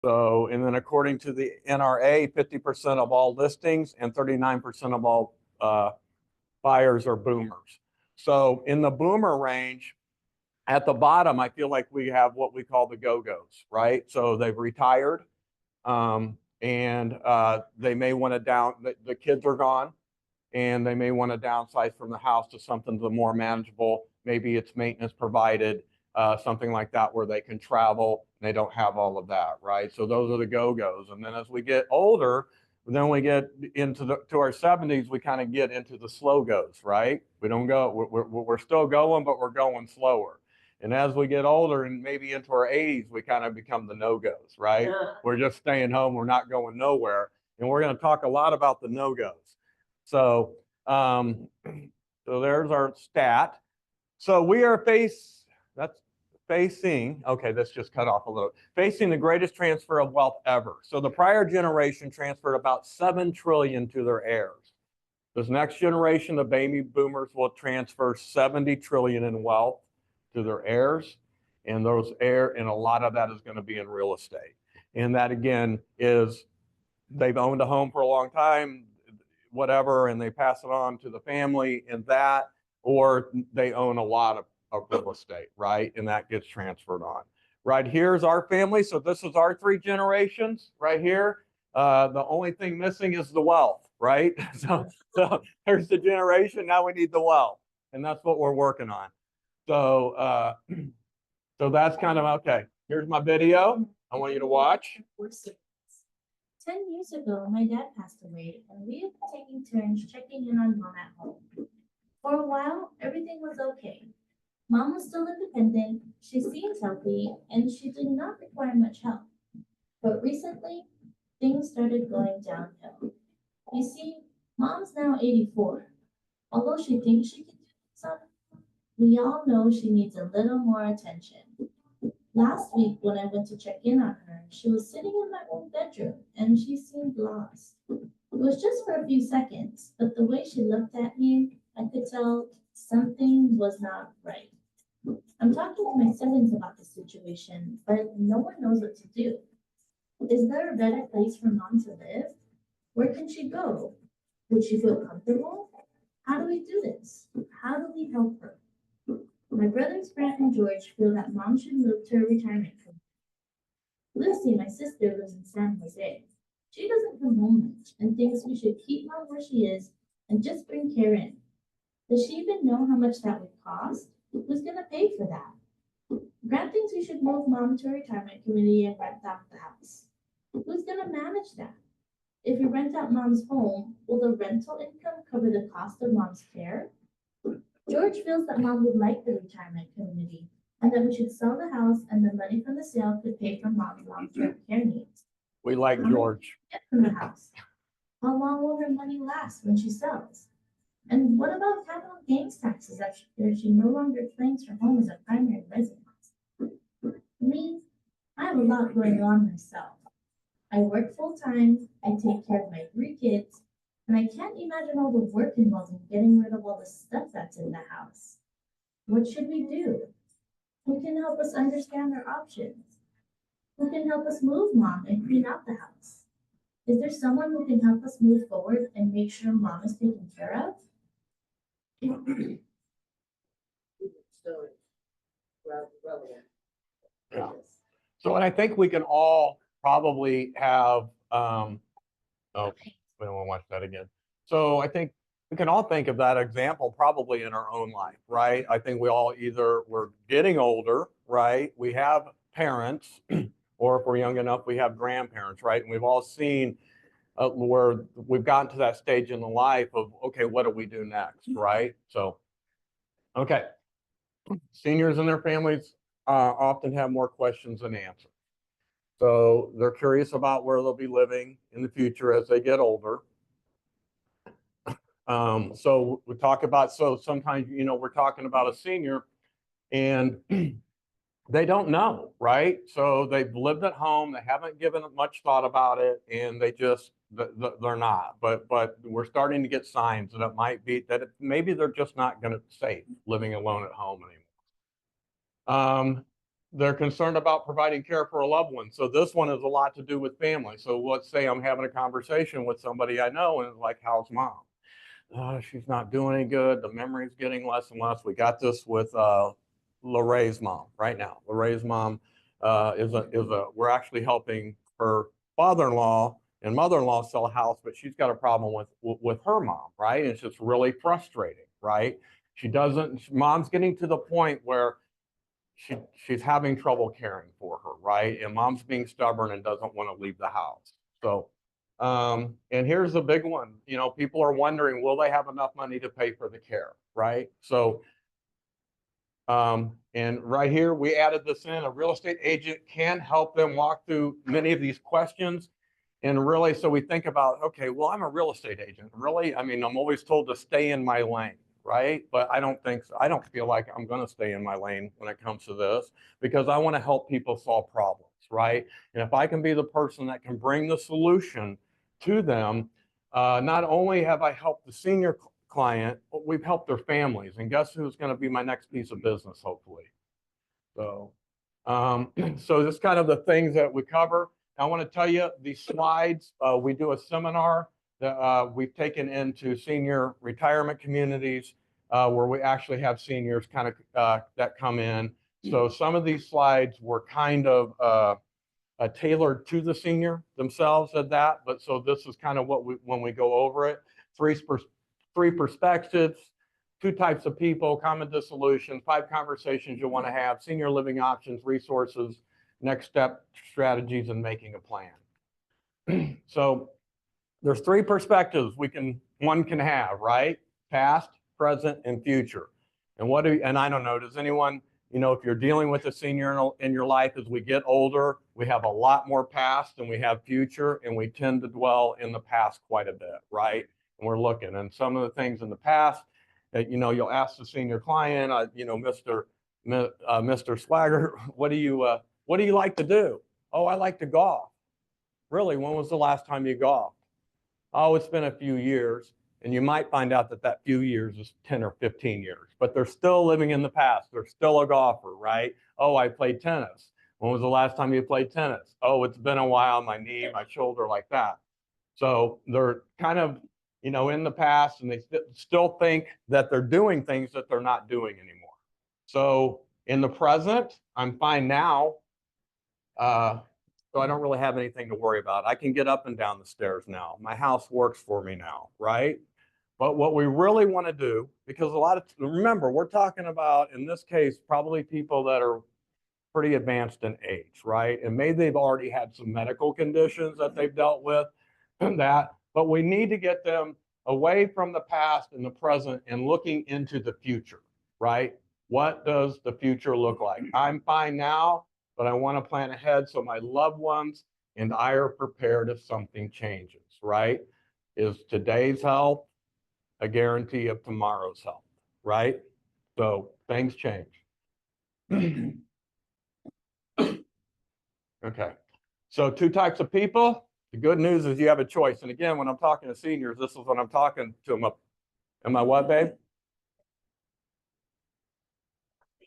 So, and then according to the NRA, 50% of all listings and 39% of all buyers are boomers. So in the boomer range, at the bottom, I feel like we have what we call the go-go's, right? So they've retired, and they may want to the kids are gone, and they may want to downsize from the house to something more manageable. Maybe it's maintenance provided, something like that, where they can travel and they don't have all of that, right? So those are the go-go's. And then as we get older, then we get into to our 70s, we kind of get into the slow goes, right? We don't go, we're still going, but we're going slower. And as we get older and maybe into our 80s, we kind of become the no-goes, right? Yeah. We're just staying home. We're not going nowhere. And we're going to talk a lot about the no-goes. So, so there's our stat. So we are facing, okay, this just cut off a little, facing the greatest transfer of wealth ever. So the prior generation transferred about 7 trillion to their heirs. This next generation, the baby boomers, will transfer 70 trillion in wealth to their heirs. And and a lot of that is going to be in real estate. And that again is, they've owned a home for a long time, whatever, and they pass it on to the family and that, or they own a lot of real estate, right? And that gets transferred on. Right here's our family. So this is our 3 generations right here. The only thing missing is the wealth, right? So there's the generation. Now we need the wealth. And that's what we're working on. So, so that's kind of, okay, here's my video. I want you to watch. 10 years ago, my dad passed away, and we have been taking turns checking in on Mom at home. For a while, everything was okay. Mom was still independent, she seemed healthy, and she did not require much help. But recently, things started going downhill. You see, Mom's now 84. Although she thinks she can do something, we all know she needs a little more attention. Last week, when I went to check in on her, she was sitting in my old bedroom and she seemed lost. It was just for a few seconds, but the way she looked at me, I could tell something was not right. I'm talking to my siblings about the situation, but no one knows what to do. Is there a better place for Mom to live? Where can she go? Would she feel comfortable? How do we do this? How do we help her? My brothers Grant and George feel that Mom should move to a retirement home. Lucy, my sister, lives in San Jose. She doesn't come home much and thinks we should keep Mom where she is and just bring care in. Does she even know how much that would cost? Who's going to pay for that? Grant thinks we should move Mom to a retirement community and rent out the house. Who's going to manage that? If we rent out Mom's home, will the rental income cover the cost of Mom's care? George feels that Mom would like the retirement community and that we should sell the house and the money from the sale could pay for Mom's long-term care needs. We like George. Get from the house. How long will her money last when she sells? And what about capital gains taxes after she no longer claims her home as a primary residence? Me, I have a lot going on myself. I work full-time, I take care of my 3 kids, and I can't imagine all the work involved in getting rid of all the stuff that's in the house. What should we do? Who can help us understand our options? Who can help us move Mom and clean out the house? Is there someone who can help us move forward and make sure Mom is taken care of? Yeah. So, and I think we can all probably have, oh, we don't want to watch that again. So I think we can all think of that example probably in our own life, right? I think we all either we're getting older, right? We have parents, or if we're young enough, we have grandparents, right? And we've all seen where we've gotten to that stage in the life of, okay, what do we do next, right? So, okay. Seniors and their families often have more questions than answers. So they're curious about where they'll be living in the future as they get older. So we talk about, so sometimes, you know, we're talking about a senior and they don't know, right? So they've lived at home, they haven't given much thought about it, and they just, they're not. But we're starting to get signs that it might be, that maybe they're just not going to safe living alone at home anymore. they're concerned about providing care for a loved one. So this one has a lot to do with family. So let's say I'm having a conversation with somebody I know and it's like, how's mom? She's not doing any good. The memory's getting less and less. We got this with Lorraine's mom right now. Lorraine's mom we're actually helping her father-in-law and mother-in-law sell a house, but she's got a problem with her mom, right? And it's just really frustrating, right? Mom's getting to the point where she's having trouble caring for her, right? And mom's being stubborn and doesn't want to leave the house. So, and here's the big one, people are wondering, will they have enough money to pay for the care, right? So, and right here, we added this in, a real estate agent can help them walk through many of these questions. And really, so we think about, okay, well, I'm a real estate agent. Really? I mean, I'm always told to stay in my lane, right? But I don't think so. I don't feel like I'm going to stay in my lane when it comes to this, because I want to help people solve problems, right? And if I can be the person that can bring the solution to them, not only have I helped the senior client, but we've helped their families. And guess who's going to be my next piece of business, hopefully. So, so this kind of the things that we cover. I want to tell you these slides, we do a seminar that we've taken into senior retirement communities where we actually have seniors kind of that come in. So some of these slides were kind of tailored to the senior themselves at that. But so this is kind of what when we go over it, three perspectives, 2 types of people, common dissolution, 5 conversations you want to have, senior living options, resources, next step strategies, and making a plan. So there's 3 perspectives one can have, right? Past, present, and future. And I don't know, does anyone, if you're dealing with a senior in your life, as we get older, we have a lot more past than we have future, and we tend to dwell in the past quite a bit, right? And we're looking, and some of the things in the past, you'll ask the senior client, Mr. Swagger, what do you like to do? Oh, I like to golf. Really? When was the last time you golfed? Oh, it's been a few years. And you might find out that few years is 10 or 15 years, but they're still living in the past. They're still a golfer, right? Oh, I played tennis. When was the last time you played tennis? Oh, it's been a while, my knee, my shoulder, like that. So they're kind of, in the past, and they still think that they're doing things that they're not doing anymore. So in the present, I'm fine now. So I don't really have anything to worry about. I can get up and down the stairs now. My house works for me now, right? But what we really want to do, because remember, we're talking about, in this case, probably people that are pretty advanced in age, right? And maybe they've already had some medical conditions that they've dealt with, but we need to get them away from the past and the present and looking into the future, right? What does the future look like? I'm fine now, but I want to plan ahead so my loved ones and I are prepared if something changes, right? Is today's health a guarantee of tomorrow's health, right? So things change. Okay, so 2 types of people. The good news is you have a choice. And again, when I'm talking to seniors, this is when I'm talking to them. Am I what, babe?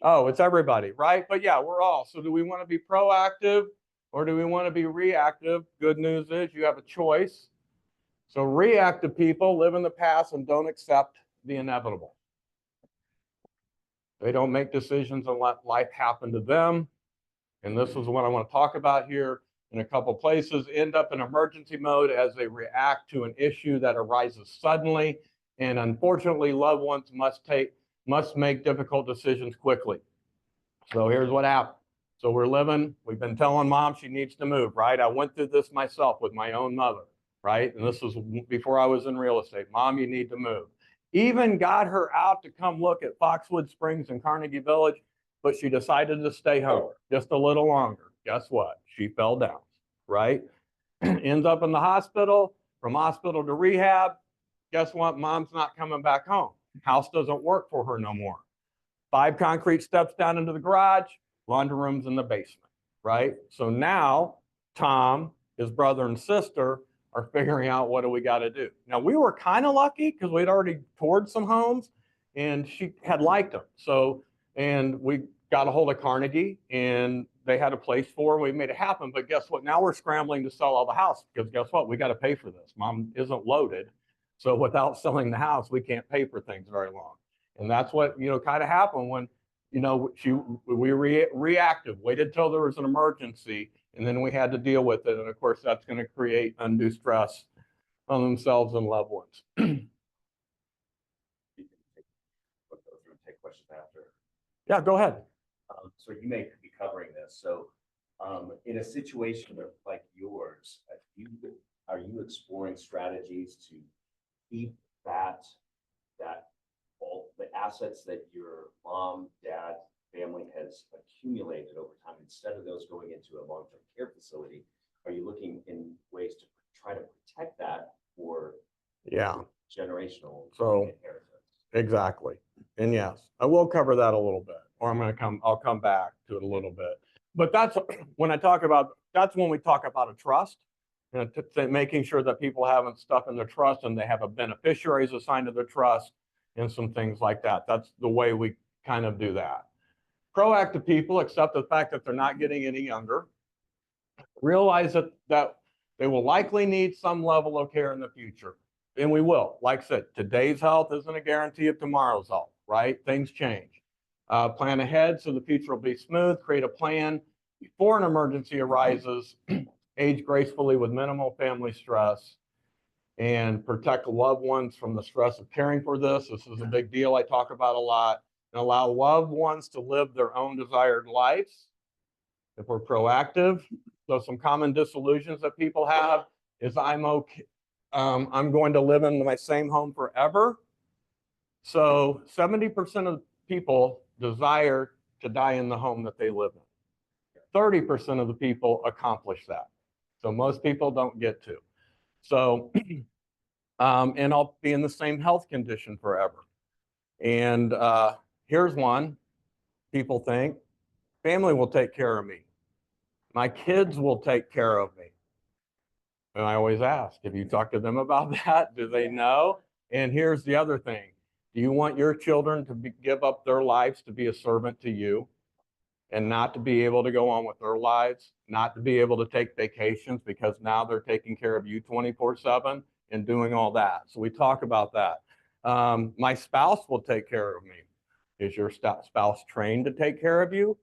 Oh, it's everybody, right? But yeah, we're all. So do we want to be proactive or do we want to be reactive? Good news is you have a choice. So reactive people live in the past and don't accept the inevitable. They don't make decisions and let life happen to them. And this is what I want to talk about here in a couple places. End up in emergency mode as they react to an issue that arises suddenly. And unfortunately, loved ones must make difficult decisions quickly. So here's what happened. So we've been telling mom she needs to move, right? I went through this myself with my own mother, right? And this was before I was in real estate. Mom, you need to move. Even got her out to come look at Foxwood Springs and Carnegie Village, but she decided to stay home just a little longer. Guess what? She fell down, right? Ends up in the hospital, from hospital to rehab. Guess what? Mom's not coming back home. House doesn't work for her no more. 5 concrete steps down into the garage, laundry room's in the basement, right? So now Tom, his brother and sister are figuring out what do we got to do. Now we were kind of lucky because we'd already toured some homes and she had liked them. So, and we got a hold of Carnegie and they had a place for, we made it happen. But guess what? Now we're scrambling to sell all the house because guess what? We got to pay for this. Mom isn't loaded. So without selling the house, we can't pay for things very long. And that's what, kind of happened when, we reactive, waited till there was an emergency, and then we had to deal with it. And of course, that's going to create undue stress on themselves and loved ones. Take questions after. Yeah, go ahead. So you may be covering this. So in a situation like yours, are you exploring strategies to keep all the assets that your mom, dad, family has accumulated over time, instead of those going into a long-term care facility? Are you looking in ways to try to protect that for generational inheritance? Exactly. And yes, I will cover that a little bit, or I'll come back to it a little bit. But that's when we talk about a trust, making sure that people have stuff in their trust and they have a beneficiaries assigned to their trust and some things like that. That's the way we kind of do that. Proactive people accept the fact that they're not getting any younger, realize that they will likely need some level of care in the future. And we will. Like I said, today's health isn't a guarantee of tomorrow's health, right? Things change. Plan ahead so the future will be smooth. Create a plan before an emergency arises. Age gracefully with minimal family stress. And protect loved ones from the stress of caring for this. This is a big deal I talk about a lot. And allow loved ones to live their own desired lives if we're proactive. So some common disillusions that people have is I'm going to live in my same home forever. So 70% of people desire to die in the home that they live in. 30% of the people accomplish that. So most people don't get to. So, and I'll be in the same health condition forever. And here's one. People think family will take care of me. My kids will take care of me. And I always ask, have you talked to them about that? Do they know? And here's the other thing. Do you want your children to give up their lives to be a servant to you and not to be able to go on with their lives, not to be able to take vacations because now they're taking care of you 24/7 and doing all that? So we talk about that. My spouse will take care of me. Is your spouse trained to take care of you?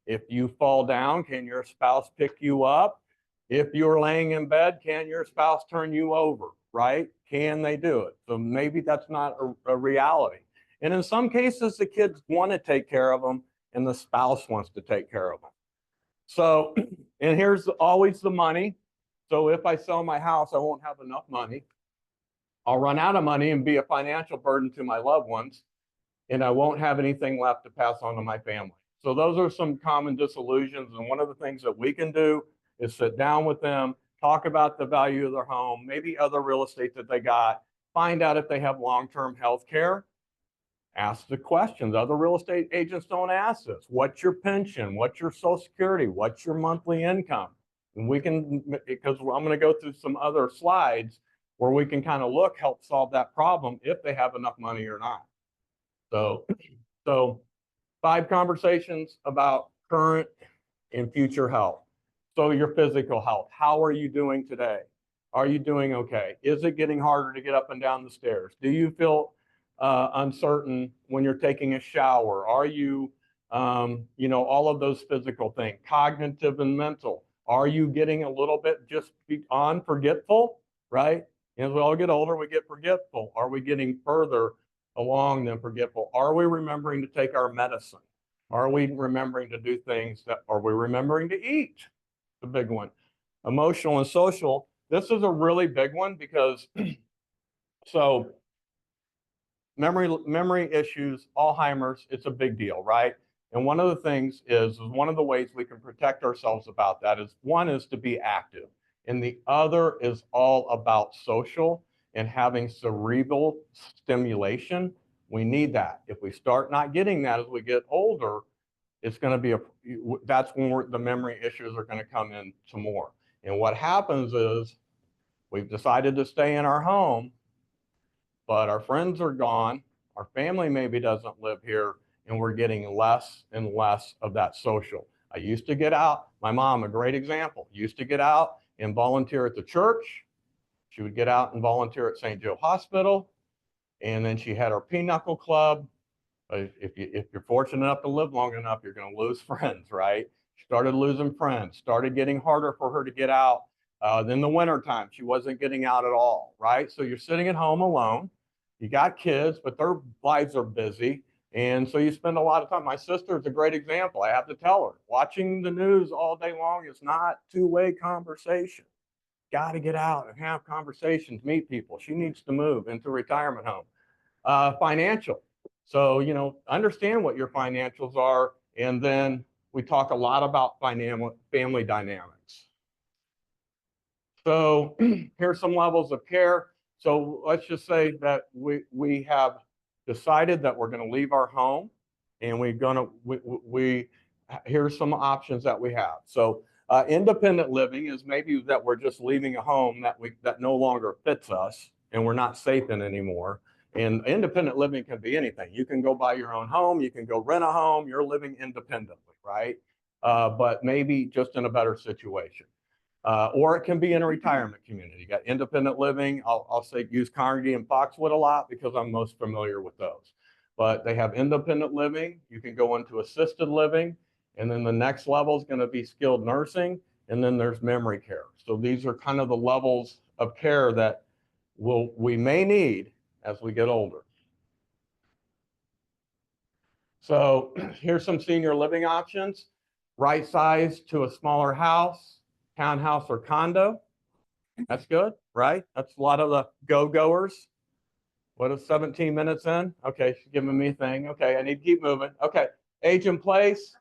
If you fall down, can your spouse pick you up? If you're laying in bed, can your spouse turn you over, right? Can they do it? So maybe that's not a reality. And in some cases, the kids want to take care of them and the spouse wants to take care of them. So, and here's always the money. So if I sell my house, I won't have enough money. I'll run out of money and be a financial burden to my loved ones, and I won't have anything left to pass on to my family. So those are some common disillusions. And one of the things that we can do is sit down with them, talk about the value of their home, maybe other real estate that they got, find out if they have long-term health care, ask the questions. Other real estate agents don't ask this. What's your pension? What's your Social Security? What's your monthly income? And we can, because I'm going to go through some other slides where we can kind of help solve that problem if they have enough money or not. So 5 conversations about current and future health. So your physical health, how are you doing today? Are you doing okay? Is it getting harder to get up and down the stairs? Do you feel uncertain when you're taking a shower? Are you, all of those physical things, cognitive and mental? Are you getting a little bit just beyond forgetful, right? As we all get older, we get forgetful. Are we getting further along than forgetful? Are we remembering to take our medicine? Are we remembering to do things are we remembering to eat? The big one. Emotional and social. This is a really big one because so memory issues, Alzheimer's, it's a big deal, right? And one of the things is one of the ways we can protect ourselves about that is one is to be active. And the other is all about social and having cerebral stimulation. We need that. If we start not getting that as we get older, it's going to be that's when the memory issues are going to come in some more. And what happens is we've decided to stay in our home, but our friends are gone. Our family maybe doesn't live here. and we're getting less and less of that social. I used to get out. My mom, a great example, used to get out and volunteer at the church. She would get out and volunteer at St. Joe Hospital. And then she had her pinochle club. If you're fortunate enough to live long enough, you're going to lose friends, right? She started losing friends, started getting harder for her to get out. Then the wintertime, she wasn't getting out at all, right? So you're sitting at home alone. You got kids, but their lives are busy. And so you spend a lot of time. My sister is a great example. I have to tell her, watching the news all day long is not two-way conversation. Got to get out and have conversations, meet people. She needs to move into a retirement home. Financial. So, you know, understand what your financials are. And then we talk a lot about family dynamics. So here's some levels of care. So let's just say that we have decided that we're going to leave our home, and here's some options that we have. So independent living is maybe that we're just leaving a home that no longer fits us and we're not safe in anymore. And independent living can be anything. You can go buy your own home, you can go rent a home, you're living independently, right? But maybe just in a better situation. Or it can be in a retirement community. You got independent living. I'll say use Carnegie and Foxwood a lot because I'm most familiar with those. But they have independent living. You can go into assisted living. And then the next level is going to be skilled nursing. And then there's memory care. So these are kind of the levels of care that we may need as we get older. So here's some senior living options. Right size to a smaller house, townhouse or condo. That's good, right? That's a lot of the go-goers. What is 17 minutes in? Okay, she's giving me a thing. Okay, I need to keep moving. Okay, age in place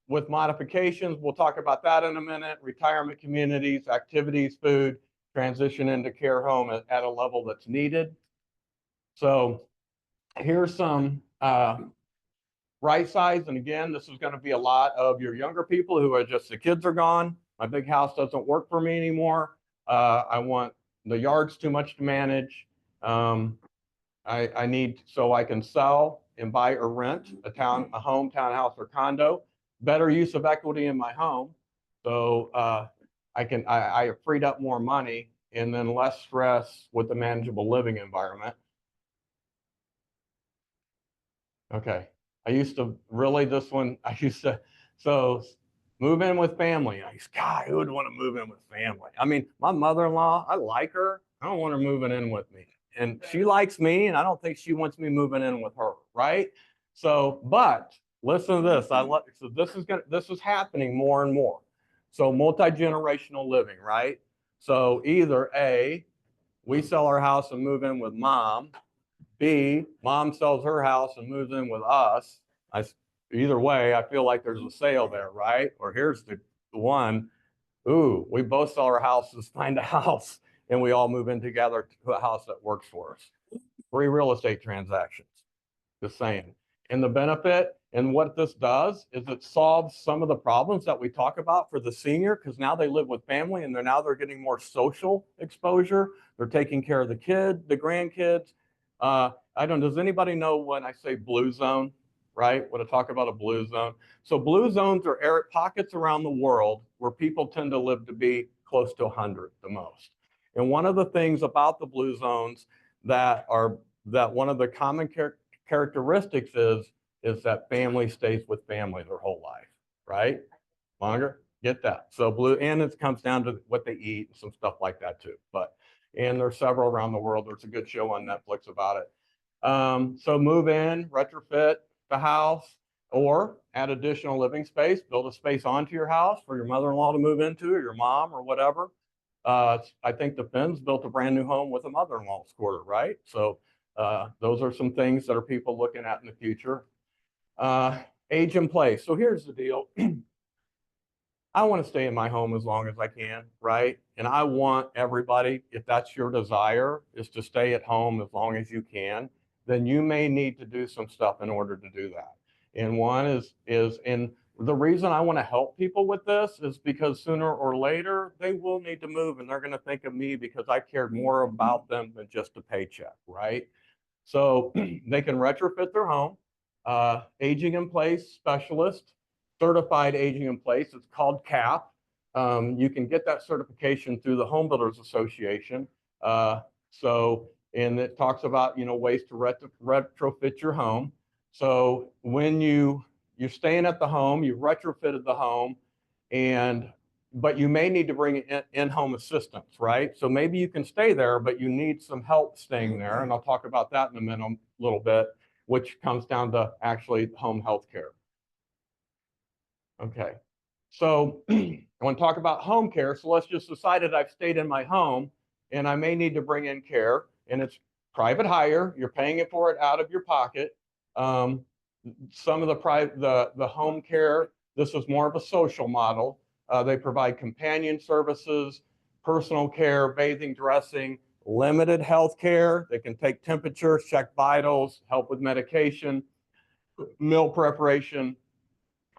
with modifications. We'll talk about that in a minute. Retirement communities, activities, food, transition into care home at a level that's needed. So here's some right size. And again, this is going to be a lot of your younger people who are just, the kids are gone. My big house doesn't work for me anymore. I want, the yard's too much to manage. I need, so I can sell and buy or rent a home, townhouse, or condo. Better use of equity in my home. So I have freed up more money and then less stress with the manageable living environment. Okay. I used to so move in with family. God, who would want to move in with family? I mean, my mother-in-law, I like her. I don't want her moving in with me. And she likes me, and I don't think she wants me moving in with her, right? So, but listen to this. So this is happening more and more. So multi-generational living, right? So either A, we sell our house and move in with mom. B, mom sells her house and moves in with us. Either way, I feel like there's a sale there, right? Or here's the one, ooh, we both sell our houses, find a house, and we all move in together to a house that works for us. 3 real estate transactions, just saying. And the benefit and what this does is it solves some of the problems that we talk about for the senior, because now they live with family and they're getting more social exposure. They're taking care of the kid, the grandkids. Does anybody know when I say blue zone, right? When I talk about a blue zone. So blue zones are pockets around the world where people tend to live to be close to 100 the most. And one of the things about the blue zones that one of the common characteristics is that family stays with family their whole life, right? Longer, get that. So blue, and it comes down to what they eat and some stuff like that too. And there's several around the world. There's a good show on Netflix about it. So move in, retrofit the house, or add additional living space, build a space onto your house for your mother-in-law to move into, or your mom, or whatever. I think the Finns built a brand new home with a mother-in-law's quarter, right? So those are some things that are people looking at in the future. Age in place. So here's the deal. I want to stay in my home as long as I can, right? And I want everybody, if that's your desire, is to stay at home as long as you can, then you may need to do some stuff in order to do that. And one and the reason I want to help people with this is because sooner or later, they will need to move and they're going to think of me because I cared more about them than just a paycheck, right? So they can retrofit their home. aging in place specialist, certified aging in place. It's called CAP. You can get that certification through the Home Builders Association. And it talks about, ways to retrofit your home. So when you're staying at the home, you've retrofitted the home, but you may need to bring in-home assistance, right? So maybe you can stay there, but you need some help staying there. And I'll talk about that in a little bit, which comes down to actually home health care. Okay, so I want to talk about home care. So let's just decide that I've stayed in my home and I may need to bring in care, and it's private hire. You're paying for it out of your pocket. Some of the home care, this is more of a social model. They provide companion services, personal care, bathing, dressing, limited health care. They can take temperatures, check vitals, help with medication, meal preparation,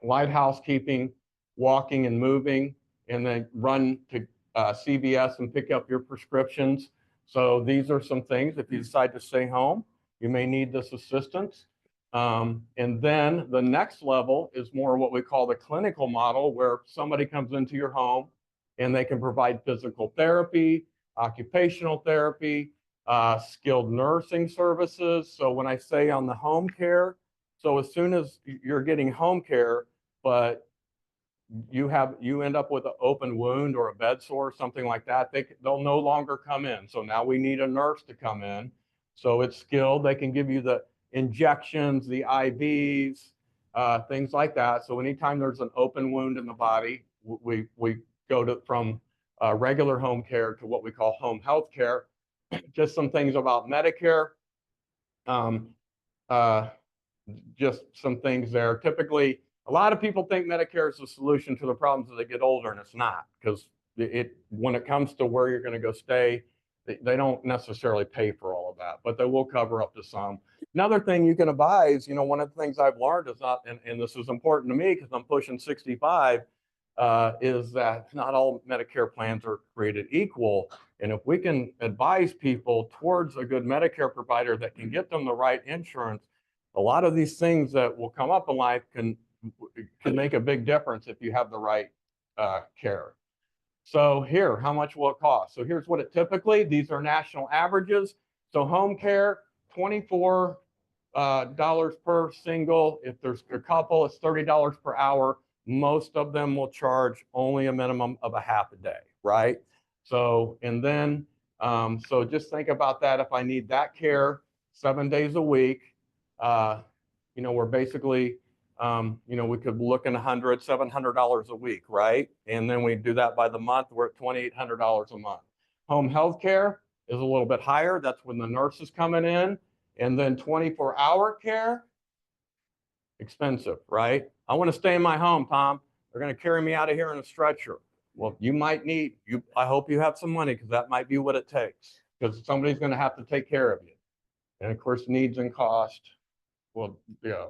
light housekeeping, walking and moving, and then run to CVS and pick up your prescriptions. So these are some things, if you decide to stay home, you may need this assistance. And then the next level is more what we call the clinical model, where somebody comes into your home and they can provide physical therapy, occupational therapy, skilled nursing services. So when I say on the home care, so as soon as you're getting home care, but you end up with an open wound or a bed sore or something like that, they'll no longer come in. So now we need a nurse to come in. So it's skilled. They can give you the injections, the IVs, things like that. So anytime there's an open wound in the body, we go from regular home care to what we call home health care. Just some things about Medicare. Just some things there. Typically, a lot of people think Medicare is the solution to the problems as they get older, and it's not, because when it comes to where you're going to go stay, they don't necessarily pay for all of that, but they will cover up to some. Another thing you can advise, one of the things I've learned is not, and this is important to me because I'm pushing 65, is that not all Medicare plans are created equal. And if we can advise people towards a good Medicare provider that can get them the right insurance, a lot of these things that will come up in life can make a big difference if you have the right care. So here, how much will it cost? So here's what these are national averages. So home care, $24 per single. If there's a couple, it's $30 per hour. Most of them will charge only a minimum of a half a day, right? So, and then, so just think about that. If I need that care 7 days a week, we're basically, we could look in $700 a week, right? And then we do that by the month, we're at $2,800 a month. Home health care is a little bit higher. That's when the nurse is coming in. And then 24-hour care, expensive, right? I want to stay in my home, Tom. They're going to carry me out of here in a stretcher. Well, you might need, I hope you have some money, because that might be what it takes, because somebody's going to have to take care of you. And of course, needs and cost. Well,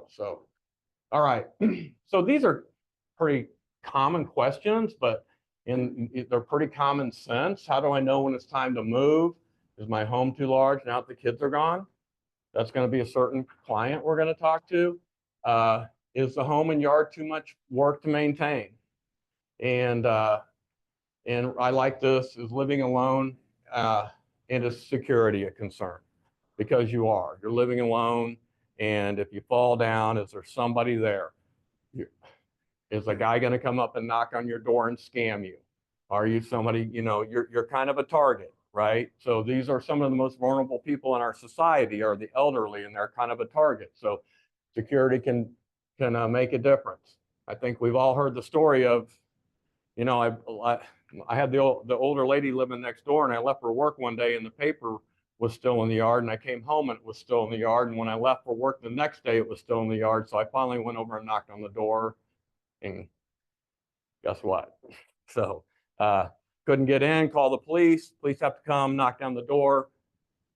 so, all right. So these are pretty common questions, but they're pretty common sense. How do I know when it's time to move? Is my home too large now that the kids are gone? That's going to be a certain client we're going to talk to. Is the home and yard too much work to maintain? And I like this, is living alone and is security a concern? Because you're living alone, and if you fall down, is there somebody there? Is a guy going to come up and knock on your door and scam you? Are you somebody, you're kind of a target, right? So these are some of the most vulnerable people in our society, are the elderly, and they're kind of a target. So security can make a difference. I think we've all heard the story of, I had the older lady living next door, and I left for work one day and the paper was still in the yard, and I came home and it was still in the yard. And when I left for work the next day, it was still in the yard. So I finally went over and knocked on the door, and guess what? So couldn't get in, call the police. Police have to come, knock down the door.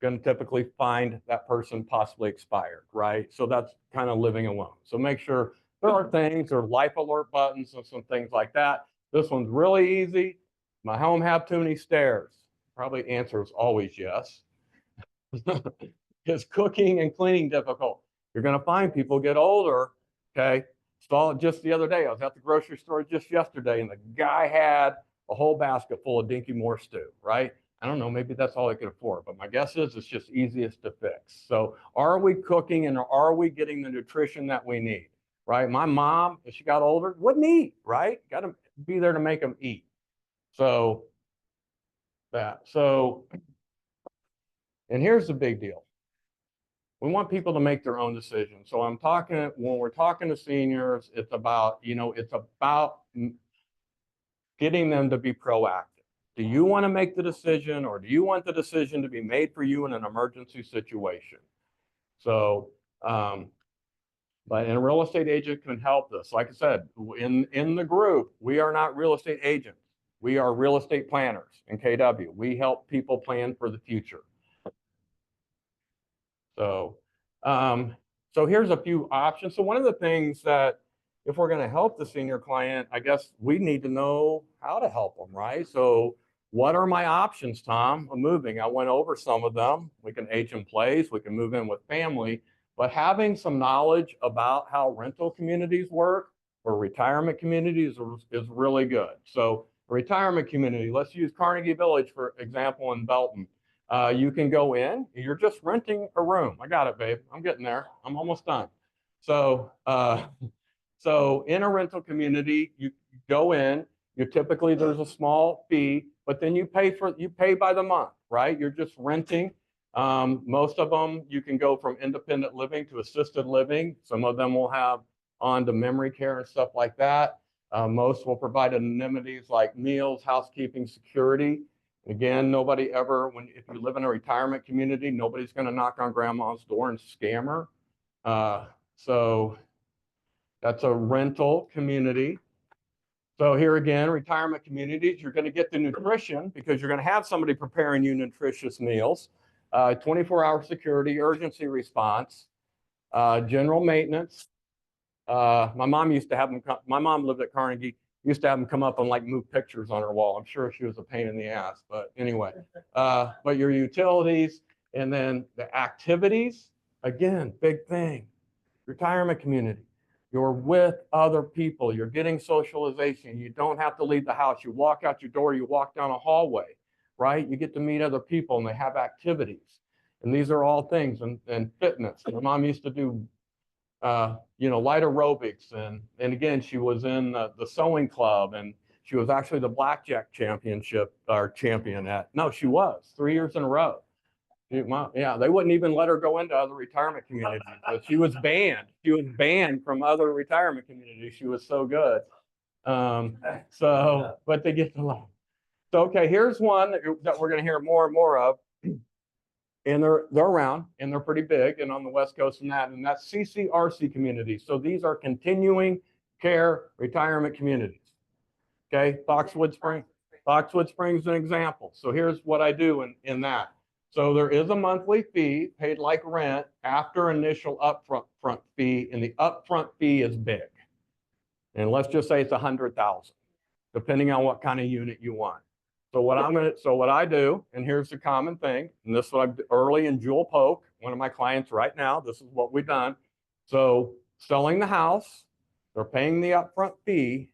Going to typically find that person possibly expired, right? So that's kind of living alone. So make sure there are things, there are life alert buttons and some things like that. This one's really easy. My home have too many stairs? Probably answer is always yes. Is cooking and cleaning difficult? You're going to find people get older. Okay. Saw it just the other day. I was at the grocery store just yesterday, and the guy had a whole basket full of Dinky Moore stew, right? I don't know, maybe that's all he could afford, but my guess is it's just easiest to fix. So are we cooking and are we getting the nutrition that we need, right? My mom, as she got older, wouldn't eat, right? Got to be there to make them eat. So and here's the big deal. We want people to make their own decisions. So when we're talking to seniors, it's about, it's about getting them to be proactive. Do you want to make the decision, or do you want the decision to be made for you in an emergency situation? So, but a real estate agent can help this. Like I said, in the group, we are not real estate agents. We are real estate planners in KW. We help people plan for the future. So, so here's a few options. So one of the things that, if we're going to help the senior client, I guess we need to know how to help them, right? So what are my options, Tom, of moving? I went over some of them. We can age in place, we can move in with family, but having some knowledge about how rental communities work or retirement communities is really good. So a retirement community, let's use Carnegie Village, for example, in Belton. You can go in, you're just renting a room. I got it, babe. I'm getting there. I'm almost done. So, so in a rental community, you go in, typically there's a small fee, but then you pay by the month, right? You're just renting. Most of them, you can go from independent living to assisted living. Some of them will have on to memory care and stuff like that. Most will provide amenities like meals, housekeeping, security. Again, if you live in a retirement community, nobody's going to knock on grandma's door and scam her. So that's a rental community. So here again, retirement communities, you're going to get the nutrition because you're going to have somebody preparing you nutritious meals, 24-hour security, urgency response, general maintenance. My mom lived at Carnegie, used to have them come up and like move pictures on her wall. I'm sure she was a pain in the ass, but anyway, but your utilities, and then the activities, again, big thing, retirement community. You're with other people. You're getting socialization. You don't have to leave the house. You walk out your door, you walk down a hallway, right? You get to meet other people and they have activities. And these are all things, and fitness. My mom used to do, light aerobics. And again, she was in the sewing club, and she was actually the blackjack champion she was 3 years in a row. Yeah, they wouldn't even let her go into other retirement communities, but she was banned. She was banned from other retirement communities. She was so good. But they get to love. So, okay, here's one that we're going to hear more and more of. And they're around, and they're pretty big, and on the West Coast, and that's CCRC communities. So these are continuing care retirement communities. Okay, Foxwood Springs is an example. So here's what I do in that. So there is a monthly fee paid like rent after initial upfront fee, and the upfront fee is big. And let's just say it's $100,000, depending on what kind of unit you want. So what I do, and here's the common thing, and this is what I did early in Jewel Polk, one of my clients right now, this is what we've done. So selling the house, they're paying the upfront fee,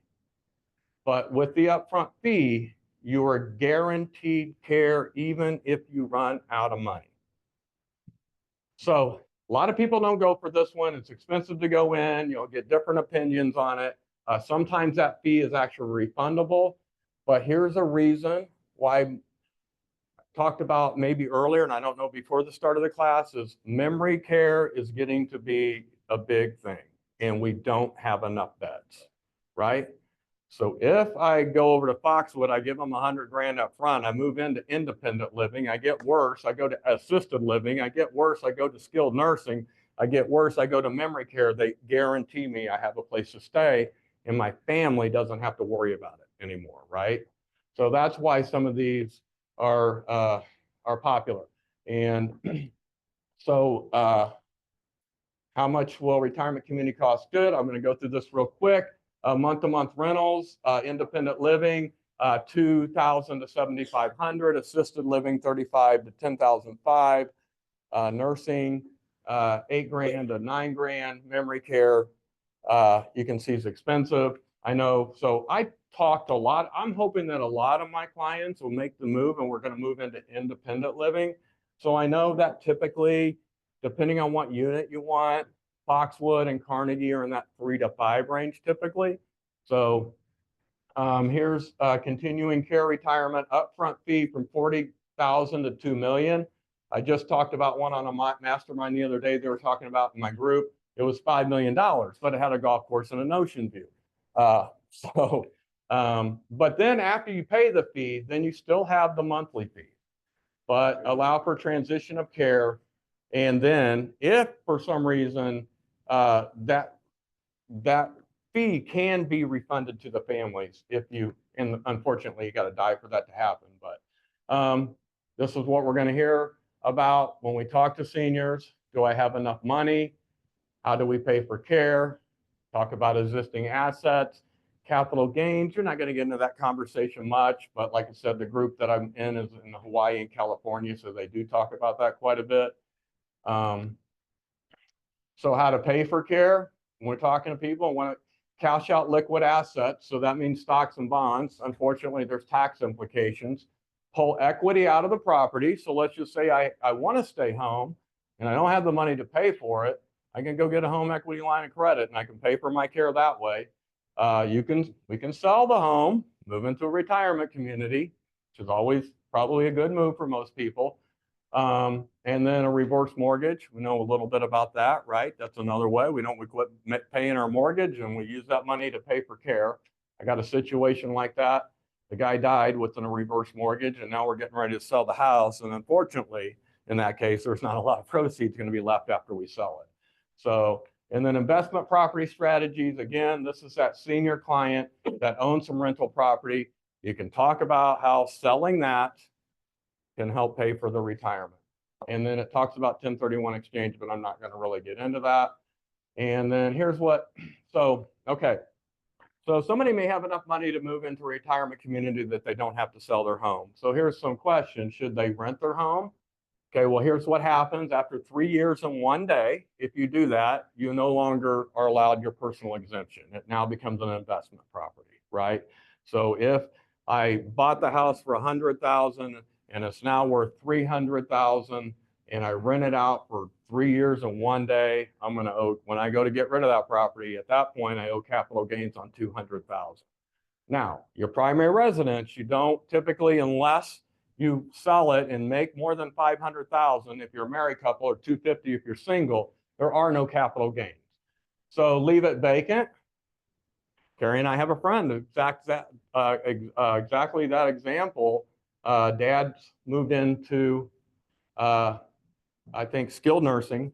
but with the upfront fee, you are guaranteed care even if you run out of money. So a lot of people don't go for this one. It's expensive to go in. You'll get different opinions on it. Sometimes that fee is actually refundable, but here's a reason why I talked about maybe earlier, and I don't know before the start of the class, is memory care is getting to be a big thing, and we don't have enough beds, right? So if I go over to Foxwood, I give them $100,000 up front. I move into independent living. I get worse. I go to assisted living. I get worse. I go to skilled nursing. I get worse. I go to memory care. They guarantee me I have a place to stay, and my family doesn't have to worry about it anymore, right? So that's why some of these are popular. And so how much will retirement community cost? Good. I'm going to go through this real quick. Month-to-month rentals, independent living, $2,000 to $7,500, assisted living, $35,000 to $10,500, nursing, $8,000 to $9,000. Memory care, you can see is expensive. I know, so I talked a lot. I'm hoping that a lot of my clients will make the move and we're going to move into independent living. So I know that typically, depending on what unit you want, Foxwood and Carnegie are in that 3 to 5 range typically. So here's continuing care retirement upfront fee from $40,000 to $2 million. I just talked about one on a mastermind the other day. They were talking about in my group. It was $5 million, but it had a golf course and an ocean view. But then after you pay the fee, then you still have the monthly fee, but allow for transition of care. And then if for some reason that fee can be refunded to the families if you, and unfortunately you got to die for that to happen. But this is what we're going to hear about when we talk to seniors. Do I have enough money? How do we pay for care? Talk about existing assets, capital gains. You're not going to get into that conversation much, but like I said, the group that I'm in is in Hawaii and California, so they do talk about that quite a bit. So how to pay for care? When we're talking to people, want to cash out liquid assets, so that means stocks and bonds. Unfortunately, there's tax implications. Pull equity out of the property. So let's just say I want to stay home and I don't have the money to pay for it. I can go get a home equity line of credit and I can pay for my care that way. We can sell the home, move into a retirement community, which is always probably a good move for most people. And then a reverse mortgage. We know a little bit about that, right? That's another way. We quit paying our mortgage and we use that money to pay for care. I got a situation like that. The guy died within a reverse mortgage and now we're getting ready to sell the house. And unfortunately, in that case, there's not a lot of proceeds going to be left after we sell it. So, and then investment property strategies. Again, this is that senior client that owns some rental property. You can talk about how selling that can help pay for the retirement. And then it talks about 1031 exchange, but I'm not going to really get into that. And then here's what, okay. So somebody may have enough money to move into a retirement community that they don't have to sell their home. So here's some questions. Should they rent their home? Okay, well, here's what happens after 3 years and 1 day. If you do that, you no longer are allowed your personal exemption. It now becomes an investment property, right? So if I bought the house for $100,000 and it's now worth $300,000 and I rent it out for 3 years and 1 day, I'm going to owe, when I go to get rid of that property, at that point, I owe capital gains on $200,000. Now, your primary residence, you don't typically, unless you sell it and make more than $500,000 if you're a married couple, or $250,000 if you're single, there are no capital gains. So leave it vacant. Carrie and I have a friend, exactly that example. Dad moved into, I think, skilled nursing,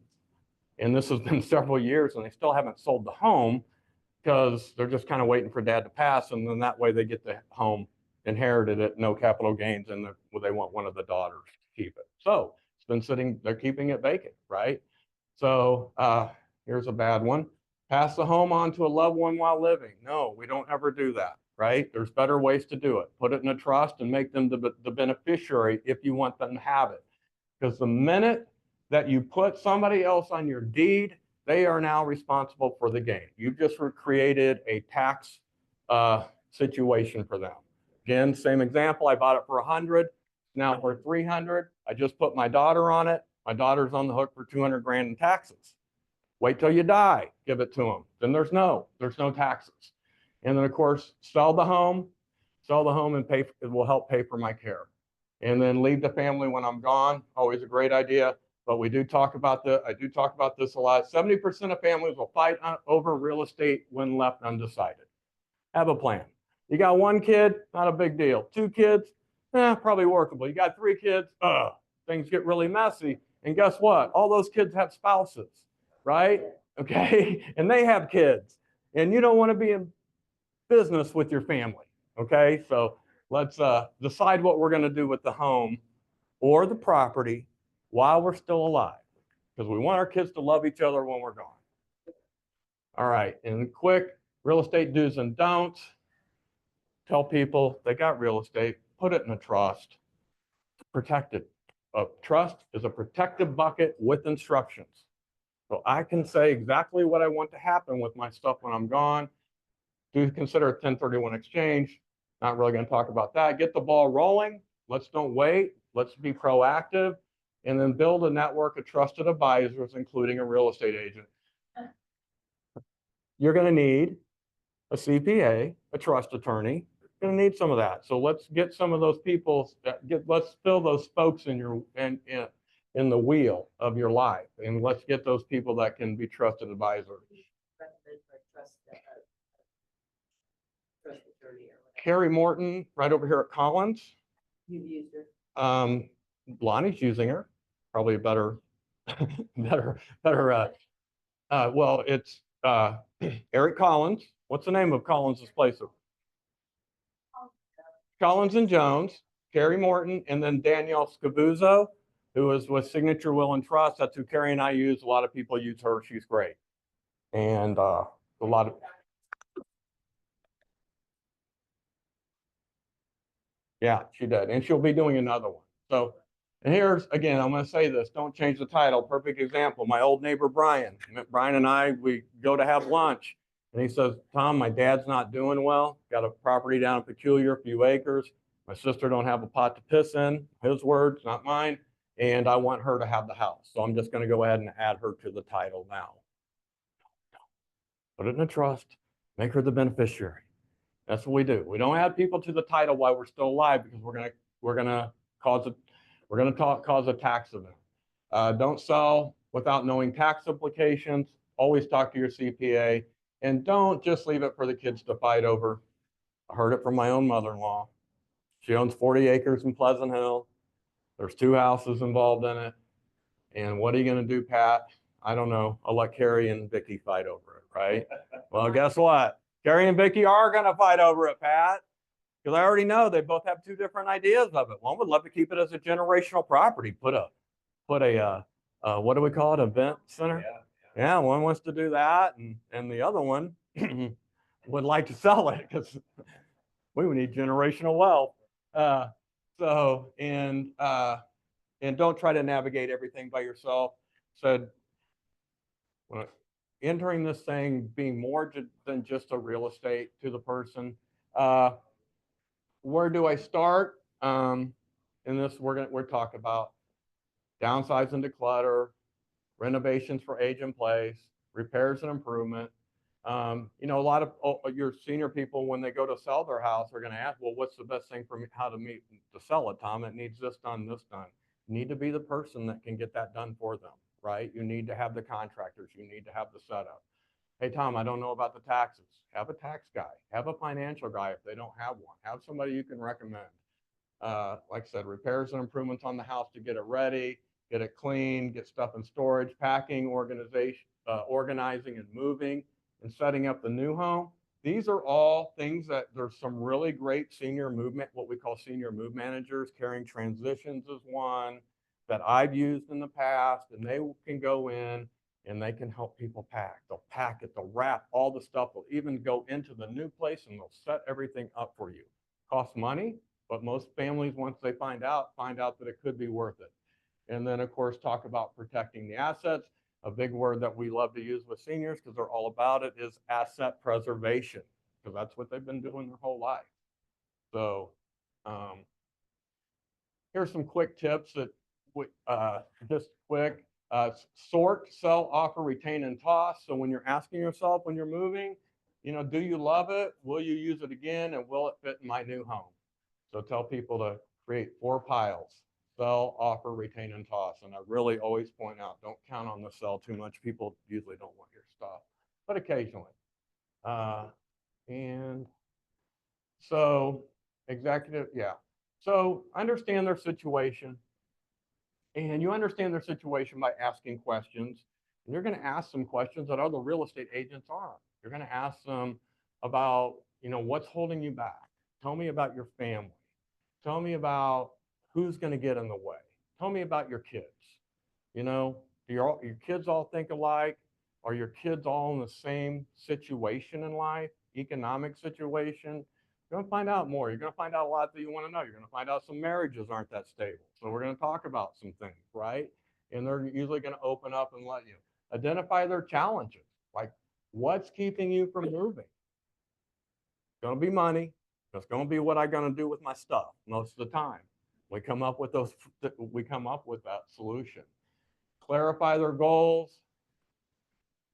and this has been several years, and they still haven't sold the home because they're just kind of waiting for dad to pass, and then that way they get the home inherited it, no capital gains, and they want one of the daughters to keep it. So it's been sitting, they're keeping it vacant, right? So here's a bad one. Pass the home on to a loved one while living. No, we don't ever do that, right? There's better ways to do it. Put it in a trust and make them the beneficiary if you want them to have it. Because the minute that you put somebody else on your deed, they are now responsible for the gain. You've just created a tax situation for them. Again, same example, I bought it for 100, now for 300. I just put my daughter on it. My daughter's on the hook for 200 grand in taxes. Wait till you die, give it to them. Then there's no taxes. And then of course, sell the home and pay, it will help pay for my care. And then leave the family when I'm gone, always a great idea. But I do talk about this a lot. 70% of families will fight over real estate when left undecided. Have a plan. You got 1 kid, not a big deal. 2 kids, probably workable. You got 3 kids, things get really messy. And guess what? All those kids have spouses, right? Okay, and they have kids. And you don't want to be in business with your family, okay? So let's decide what we're going to do with the home or the property while we're still alive, because we want our kids to love each other when we're gone. All right, and quick real estate do's and don'ts. Tell people they got real estate, put it in a trust, protect it. A trust is a protective bucket with instructions. So I can say exactly what I want to happen with my stuff when I'm gone. Do consider a 1031 exchange. Not really going to talk about that. Get the ball rolling. Let's don't wait. Let's be proactive, and then build a network of trusted advisors, including a real estate agent. You're going to need a CPA, a trust attorney. You're going to need some of that. So let's get some of those people. Let's fill those spokes in your in the wheel of your life, and let's get those people that can be trusted advisors. Recommend for trust attorney or whatever. Carrie Morton, right over here at Collins. You've used her. Lonnie's using her, probably a better, better, well, it's, Eric Collins. What's the name of Collins's place? Collins and Jones, Carrie Morton, and then Danielle Scavuzzo, who is with Signature Will and Trust. That's who Carrie and I use. A lot of people use her. She's great. And, a lot of, yeah, she did. And she'll be doing another one. So, and here's, again, I'm going to say this, don't change the title. Perfect example. My old neighbor, Brian. Brian and I, we go to have lunch. And he says, Tom, my dad's not doing well. Got a property down in Peculiar, a few acres. My sister don't have a pot to piss in. His words, not mine. And I want her to have the house. So I'm just going to go ahead and add her to the title now. Put it in a trust. Make her the beneficiary. That's what we do. We don't add people to the title while we're still alive, because we're gonna cause a tax event. Don't sell without knowing tax implications. Always talk to your CPA, and don't just leave it for the kids to fight over. I heard it from my own mother-in-law. She owns 40 acres in Pleasant Hill. There's 2 houses involved in it. And what are you gonna do, Pat? I don't know. I'll let Carrie and Vicky fight over it, right? Well, guess what? Carrie and Vicky are going to fight over it, Pat, because I already know they both have 2 different ideas of it. One would love to keep it as a generational property, put a what do we call it, event center? Yeah, one wants to do that, and the other one would like to sell it because we would need generational wealth. So and don't try to navigate everything by yourself. Said, when entering this thing, being more than just a real estate to the person. Where do I start? In this, we're talking about downsize and declutter, renovations for age in place, repairs and improvement. A lot of your senior people, when they go to sell their house, are going to ask, well, what's the best thing for me, how to sell it, Tom? It needs this done, this done. You need to be the person that can get that done for them, right? You need to have the contractors. You need to have the setup. Hey, Tom, I don't know about the taxes. Have a tax guy. Have a financial guy if they don't have one. Have somebody you can recommend. Like I said, repairs and improvements on the house to get it ready, get it clean, get stuff in storage, packing, organization, organizing and moving, and setting up the new home. These are all things that there's some really great senior movement, what we call senior move managers. Caring Transitions is one that I've used in the past, and they can go in and they can help people pack. They'll pack it, they'll wrap all the stuff. They'll even go into the new place and they'll set everything up for you. Costs money, but most families, once they find out that it could be worth it. And then, of course, talk about protecting the assets. A big word that we love to use with seniors, because they're all about it, is asset preservation, because that's what they've been doing their whole life. So here's some quick tips that just quick. Sort, sell, offer, retain, and toss. So when you're asking yourself when you're moving, do you love it? Will you use it again? And will it fit in my new home? So tell people to create 4 piles: sell, offer, retain, and toss. And I really always point out, don't count on the sell too much. People usually don't want your stuff, but occasionally. And so executive, yeah. So understand their situation. And you understand their situation by asking questions. And you're going to ask some questions that other real estate agents aren't. You're going to ask them about, what's holding you back? Tell me about your family. Tell me about who's going to get in the way. Tell me about your kids. Do your kids all think alike? Are your kids all in the same situation in life, economic situation? You're going to find out more. You're going to find out a lot that you want to know. You're going to find out some marriages aren't that stable. So we're going to talk about some things, right? And they're usually going to open up and let you. identify their challenges. Like, what's keeping you from moving? It's gonna be money. It's gonna be what I'm gonna do with my stuff most of the time. We come up with that solution. Clarify their goals,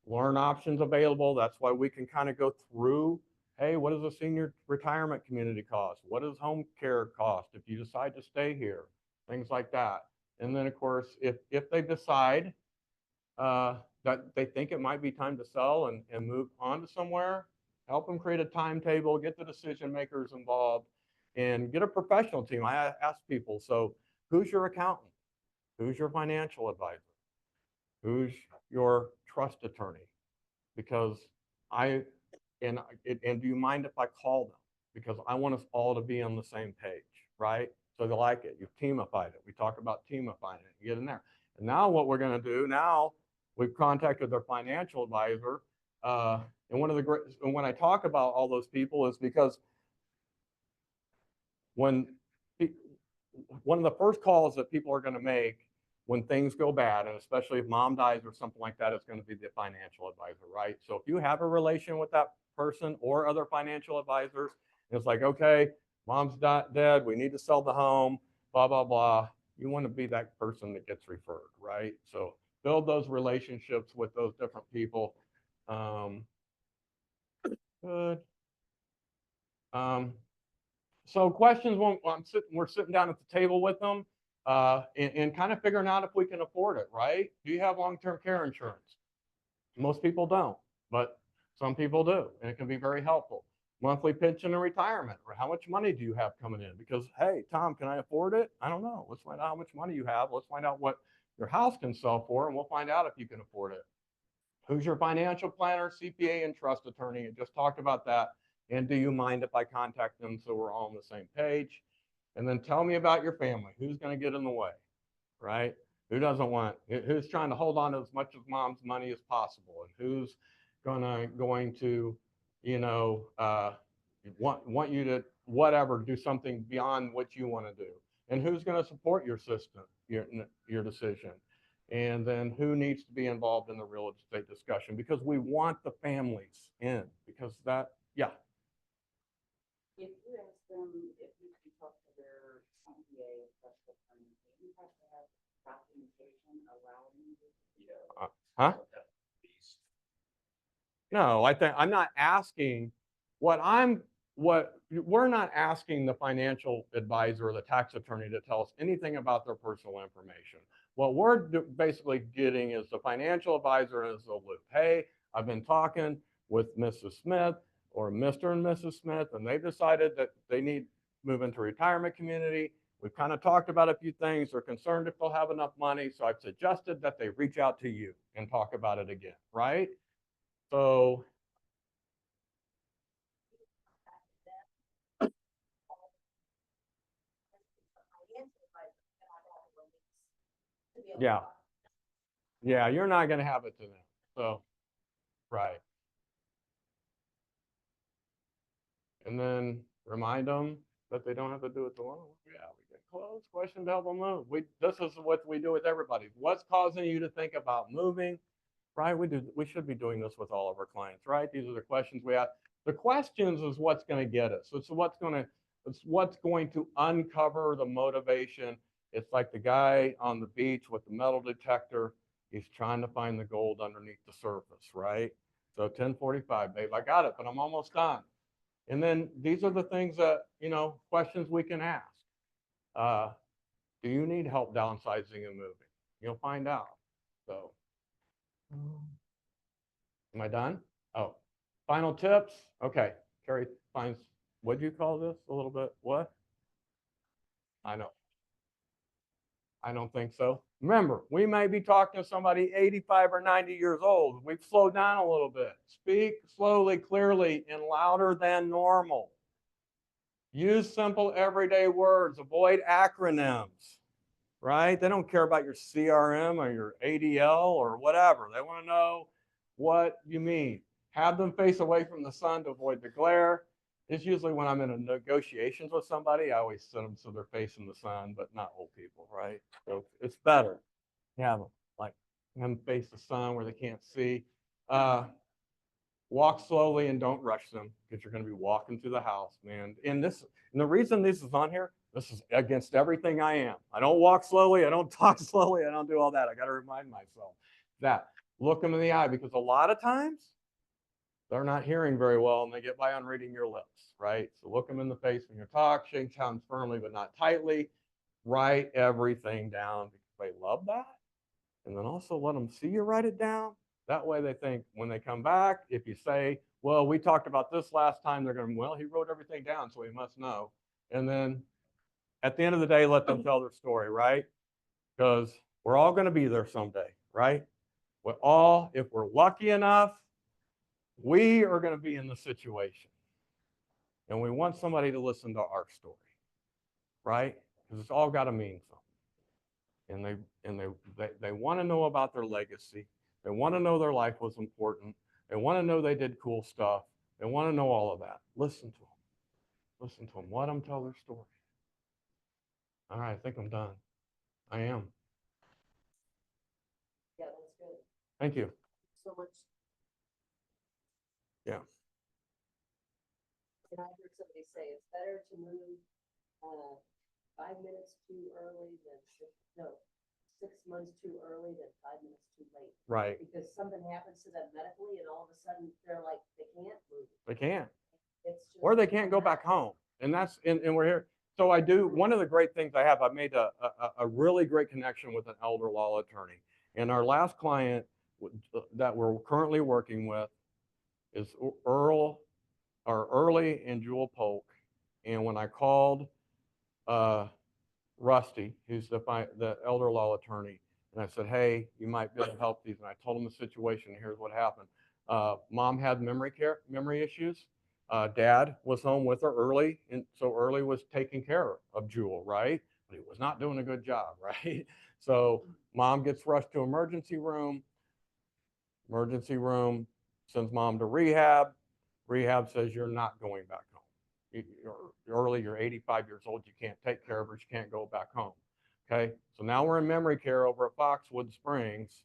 learn options available. That's why we can kind of go through, hey, what does a senior retirement community cost? What does home care cost if you decide to stay here? Things like that. And then of course, if they decide that they think it might be time to sell and move on to somewhere, help them create a timetable, get the decision makers involved, and get a professional team. I ask people, so who's your accountant? Who's your financial advisor? Who's your trust attorney? Because and do you mind if I call them? Because I want us all to be on the same page, right? So they like it. You've teamified it. We talk about teamifying it. You get in there. And now what we're going to do now, we've contacted their financial advisor. And when I talk about all those people is because one of the first calls that people are going to make when things go bad, and especially if mom dies or something like that, it's going to be the financial advisor, right? So if you have a relation with that person or other financial advisors, and it's like, okay, mom's dead, we need to sell the home, blah, blah, blah. You want to be that person that gets referred, right? So build those relationships with those different people. Good. So questions when we're sitting down at the table with them and kind of figuring out if we can afford it, right? Do you have long-term care insurance? Most people don't, but some people do, and it can be very helpful. Monthly pension and retirement, or how much money do you have coming in? Because, hey, Tom, can I afford it? I don't know. Let's find out how much money you have. Let's find out what your house can sell for, and we'll find out if you can afford it. Who's your financial planner, CPA, and trust attorney? I just talked about that. And do you mind if I contact them so we're all on the same page? And then tell me about your family. Who's going to get in the way, right? Who's trying to hold on to as much of mom's money as possible? And who's going to, want you to, whatever, do something beyond what you want to do? And who's going to support your system, your decision? And then who needs to be involved in the real estate discussion? Because we want the families in, because yeah. If you ask them if you can talk to their CPA and trust attorney, you have to have documentation allowing you. Huh? No, I'm not asking we're not asking the financial advisor or the tax attorney to tell us anything about their personal information. What we're basically getting is the financial advisor is the loop. Hey, I've been talking with Mrs. Smith or Mr. and Mrs. Smith, and they've decided that they need to move into retirement community. We've kind of talked about a few things. They're concerned if they'll have enough money. So I've suggested that they reach out to you and talk about it again, right? So yeah. Yeah, you're not going to have it to them. So, right. And then remind them that they don't have to do it alone. Yeah, we get close. Question to help them move. This is what we do with everybody. What's causing you to think about moving? Right? We should be doing this with all of our clients, right? These are the questions we ask. The questions is what's going to get us. It's what's going to uncover the motivation. It's like the guy on the beach with the metal detector. He's trying to find the gold underneath the surface, right? So 10:45, babe, I got it, but I'm almost done. And then these are the things that, questions we can ask. Do you need help downsizing and moving? You'll find out. So, am I done? Oh, final tips. Okay, Carrie finds, what do you call this a little bit? What? I don't think so. Remember, we may be talking to somebody 85 or 90 years old. We've slowed down a little bit. Speak slowly, clearly, and louder than normal. Use simple everyday words. Avoid acronyms, right? They don't care about your CRM or your ADL or whatever. They want to know what you mean. Have them face away from the sun to avoid the glare. It's usually when I'm in negotiations with somebody, I always send them so they're facing the sun, but not old people, right? So it's better. Yeah, like, them face the sun where they can't see. Walk slowly and don't rush them because you're going to be walking through the house, man. And the reason this is on here, this is against everything I am. I don't walk slowly. I don't talk slowly. I don't do all that. I got to remind myself that. Look them in the eye, because a lot of times they're not hearing very well and they get by on reading your lips, right? So look them in the face when you talk, shake hands firmly but not tightly. Write everything down because they love that. And then also let them see you write it down. That way they think when they come back, if you say, well, we talked about this last time, they're going, well, he wrote everything down, so he must know. And then at the end of the day, let them tell their story, right? Because we're all going to be there someday, right? We're all, if we're lucky enough, we are going to be in the situation. And we want somebody to listen to our story, right? Because it's all got to mean something. And they want to know about their legacy. They want to know their life was important. They want to know they did cool stuff. They want to know all of that. Listen to them. Listen to them. Let them tell their story. All right, I think I'm done. I am. Yeah, that's good. Thank you. So much. Yeah. And I heard somebody say it's better to move 5 minutes too early than 6 months too early than 5 minutes too late. Right. Because something happens to them medically and all of a sudden they're like, they can't move. They can't. It's just Or they can't go back home. And that's, and we're here. So I do, one of the great things I have, I've made a really great connection with an elder law attorney. And our last client that we're currently working with is Early and Jewel Polk. And when I called Rusty, who's the elder law attorney, and I said, hey, you might be able to help these. And I told him the situation. Here's what happened. Mom had memory issues. Dad was home with her early, and so Early was taking care of Jewel, right? But he was not doing a good job, right? So mom gets rushed to emergency room. Emergency room sends mom to rehab. Rehab says you're not going back home. You're 85 years old. You can't take care of her. You can't go back home. Okay. So now we're in memory care over at Foxwood Springs.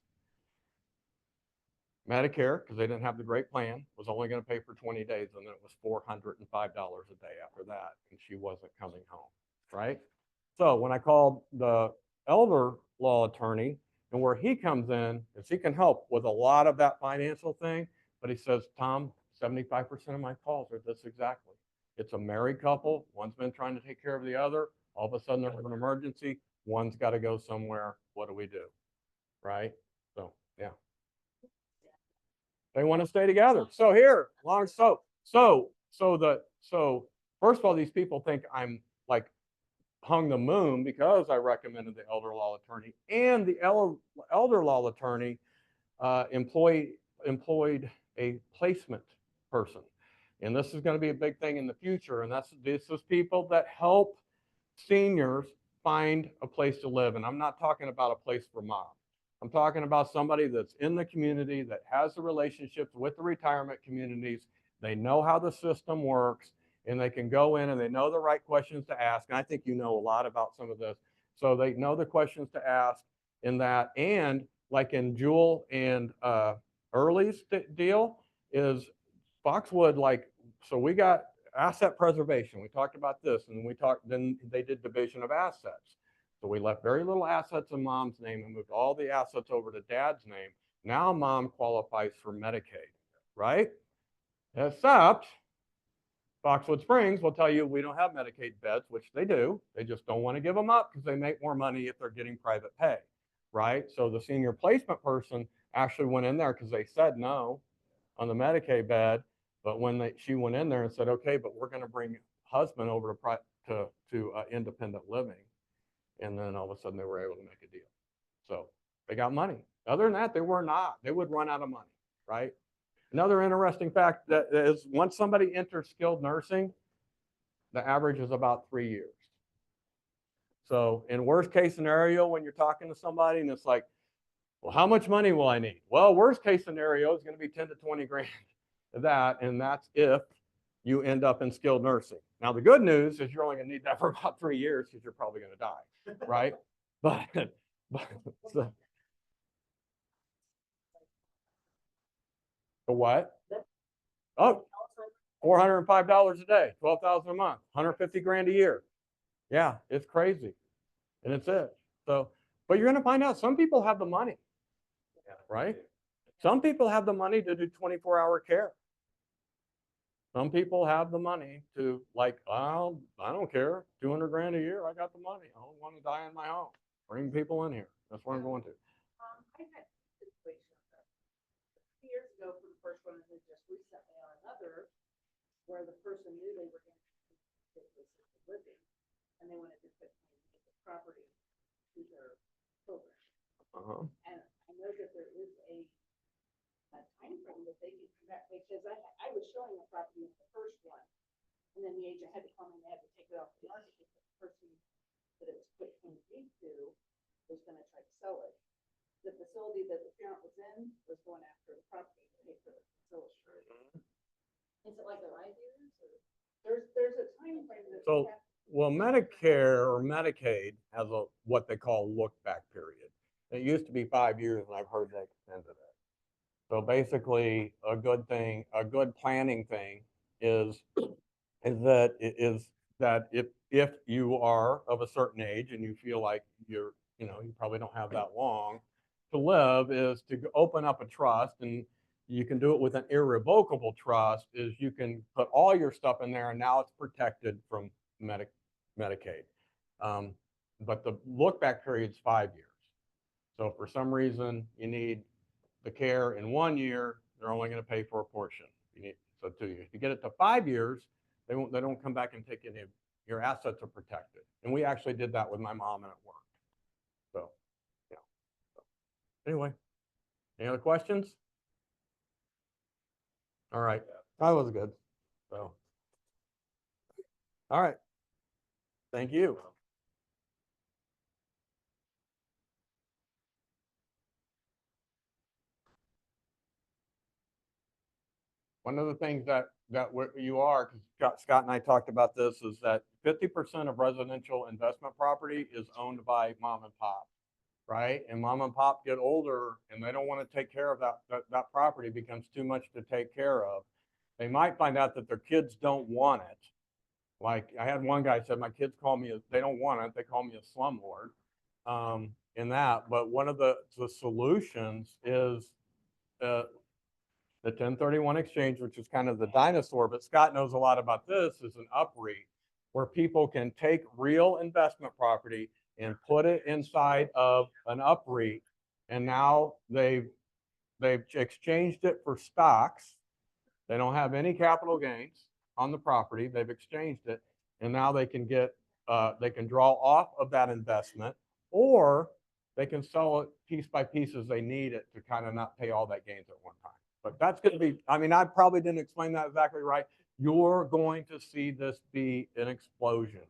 Medicare, because they didn't have the great plan, was only going to pay for 20 days, and then it was $405 a day after that, and she wasn't coming home, right? So when I called the elder law attorney, and where he comes in is he can help with a lot of that financial thing, but he says, Tom, 75% of my calls are this exactly. It's a married couple. One's been trying to take care of the other. All of a sudden, there's an emergency. One's got to go somewhere. What do we do? Right? So, yeah. They want to stay together. So here, so first of all, these people think I'm like hung the moon because I recommended the elder law attorney, and the elder law attorney employed a placement person. And this is going to be a big thing in the future. And this is people that help seniors find a place to live. And I'm not talking about a place for mom. I'm talking about somebody that's in the community that has the relationships with the retirement communities. They know how the system works, and they can go in and they know the right questions to ask. And I think you know a lot about some of this. So they know the questions to ask in that. And like in Jewel and Early's deal is Foxwood, like, so we got asset preservation. We talked about this, and then they did division of assets. So we left very little assets in mom's name and moved all the assets over to dad's name. Now mom qualifies for Medicaid, right? Except Foxwood Springs will tell you we don't have Medicaid beds, which they do. They just don't want to give them up because they make more money if they're getting private pay, right? So the senior placement person actually went in there because they said no on the Medicaid bed. But when she went in there and said, okay, but we're going to bring husband over to independent living. And then all of a sudden they were able to make a deal. So they got money. Other than that, they were not. They would run out of money, right? Another interesting fact that is once somebody enters skilled nursing, the average is about 3 years. So in worst case scenario, when you're talking to somebody and it's like, well, how much money will I need? Well, worst case scenario is going to be 10 to 20 grand of that. And that's if you end up in skilled nursing. Now, the good news is you're only going to need that for about 3 years because you're probably going to die, right? But The what? That- Oh, Alzheimer's. $405 a day, 12,000 a month, 150 grand a year. Yeah, it's crazy. And it's it. So, but you're gonna find out some people have the money, right? Some people have the money to do 24-hour care. Some people have the money to like, oh, I don't care, 200 grand a year, I got the money. I don't want to die in my home. Bring people in here. That's what I'm going to. I had a situation, 2 years ago for the first one, and then just recently on another, where the person knew they were going to get assisted living, and they wanted to put the property to their children. Uh-huh. And I know that there is a timeframe that they can come back, because I was showing a property in the first one, and then the agent had to come and they had to take it off the market because the person that it was put into was gonna try to sell it. The facility that the parent was in was going after the property to pay for the facility. Is it like the 5 years, or there's a timeframe that. So, well, Medicare or Medicaid has a, what they call look back period. It used to be 5 years and I've heard they extended it. So basically a good thing, a good planning thing is that if you are of a certain age and you feel like you probably don't have that long to live, is to open up a trust. And you can do it with an irrevocable trust, is you can put all your stuff in there and now it's protected from Medicaid. But the look back period is 5 years. So if for some reason you need the care in 1 year, they're only going to pay for a portion. So 2 years. If you get it to 5 years, they don't come back and take any of your assets are protected. And we actually did that with my mom and it worked. So, yeah. So, anyway, any other questions? All right, that was good. So, all right. Thank you. One of the things that you are, because Scott and I talked about this, is that 50% of residential investment property is owned by mom and pop, right? And mom and pop get older and they don't want to take care of that property, becomes too much to take care of. They might find out that their kids don't want it. Like I had one guy said, my kids call me, they don't want it, they call me a slumlord in that. But one of the solutions is the 1031 exchange, which is kind of the dinosaur, but Scott knows a lot about this, is an UPREIT where people can take real investment property and put it inside of an UPREIT. And now they've exchanged it for stocks. They don't have any capital gains on the property. They've exchanged it. And now they can they can draw off of that investment, or they can sell it piece by piece as they need it to kind of not pay all that gains at one time. But that's going to be, I mean, I probably didn't explain that exactly right. You're going to see this be an explosion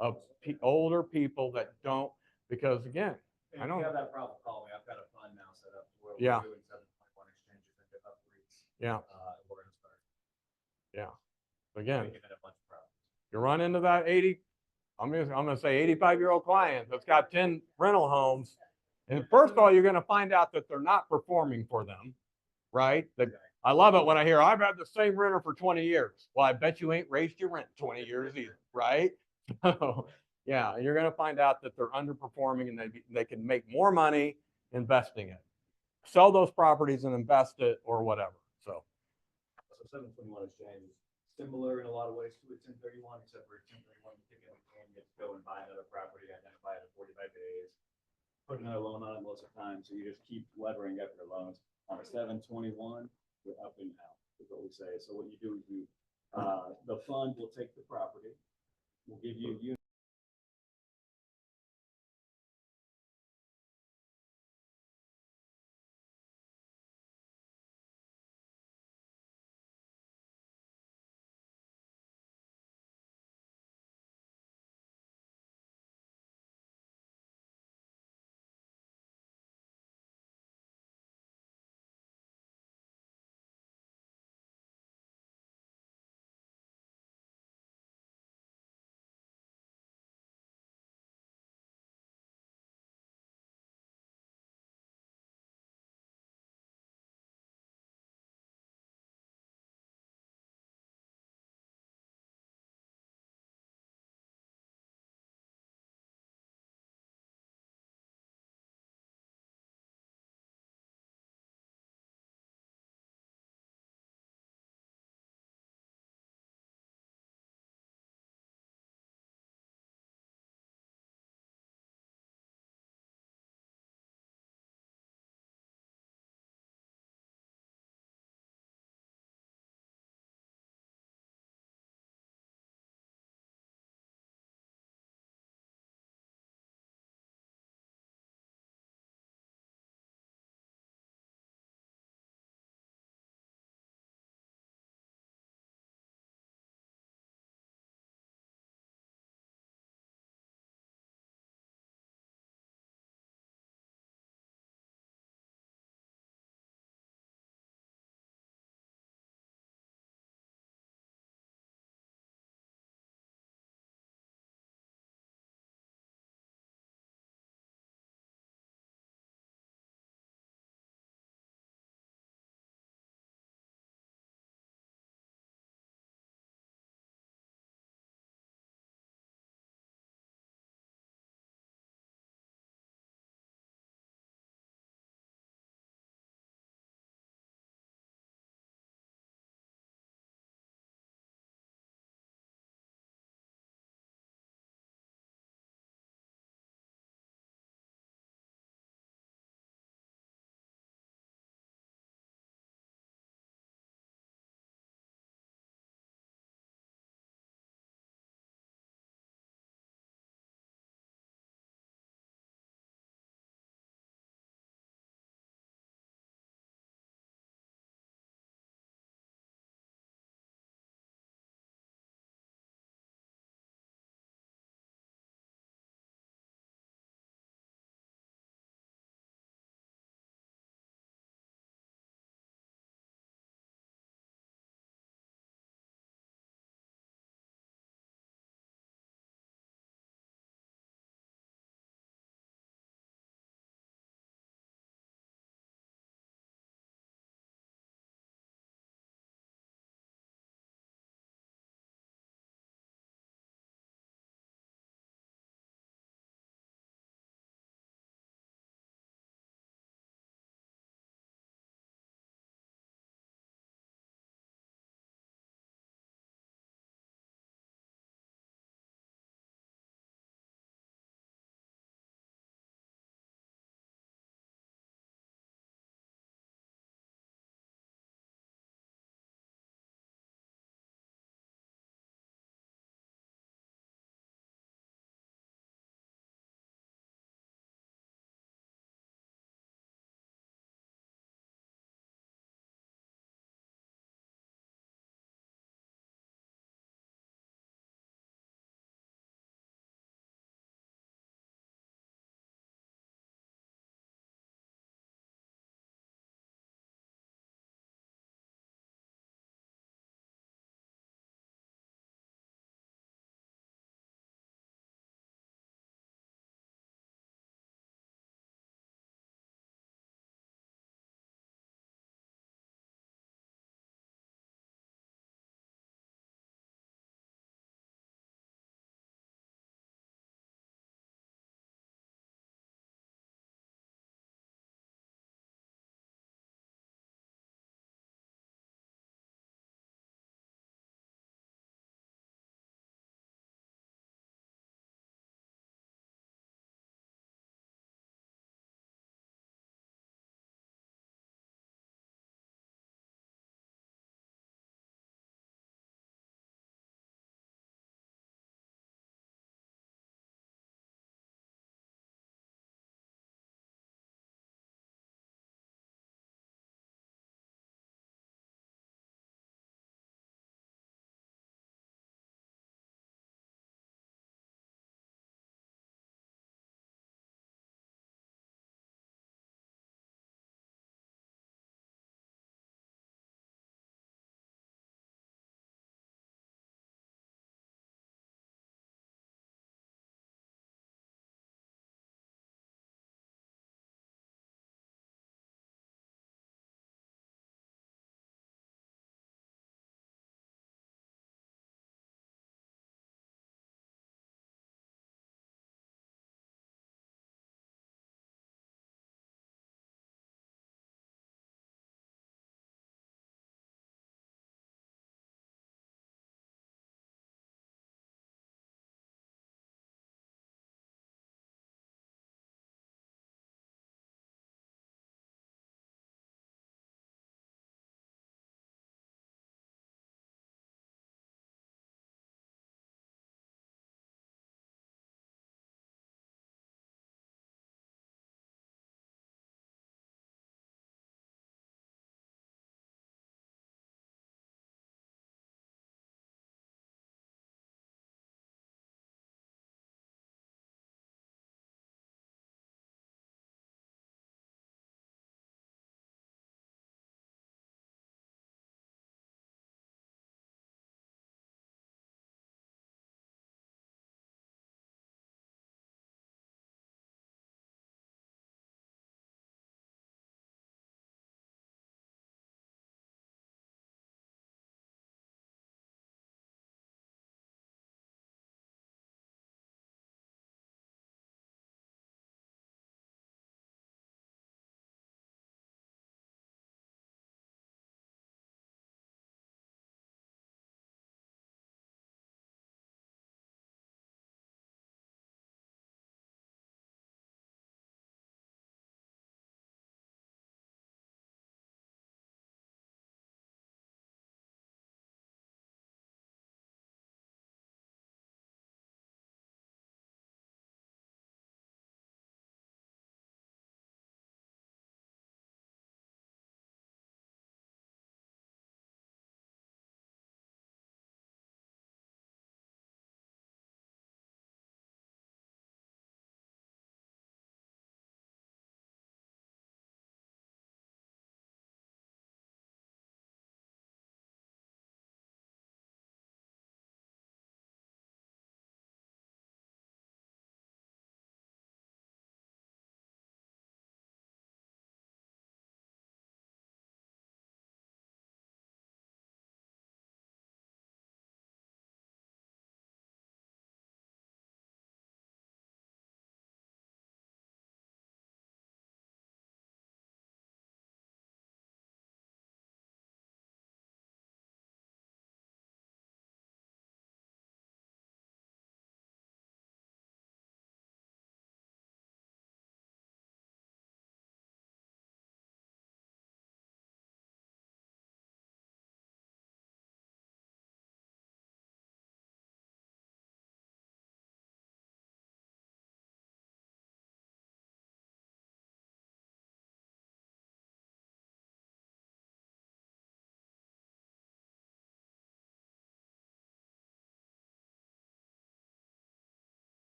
of older people that don't, because again, I don't. If you have that problem, call me. I've got a fund now set up where Yeah. we're doing 721 exchanges into UPREITs. Yeah. We're gonna start Yeah. Again, making it a bunch of problems. you run into that 80, I'm gonna say 85-year-old client that's got 10 rental homes. And first of all, you're gonna find out that they're not performing for them, right? I love it when I hear, I've had the same renter for 20 years. Well, I bet you ain't raised your rent 20 years either, right? So, yeah, you're gonna find out that they're underperforming and they can make more money investing it. Sell those properties and invest it or whatever, so. So 721 exchange is similar in a lot of ways to a 1031, except for a 1031, you take it and you have to go and buy another property, identify it in 45 days, put another loan on it most of the time. So you just keep levering up your loans. On a 721, you're up and out, is what we say. So what you do is the fund will take the property, will give you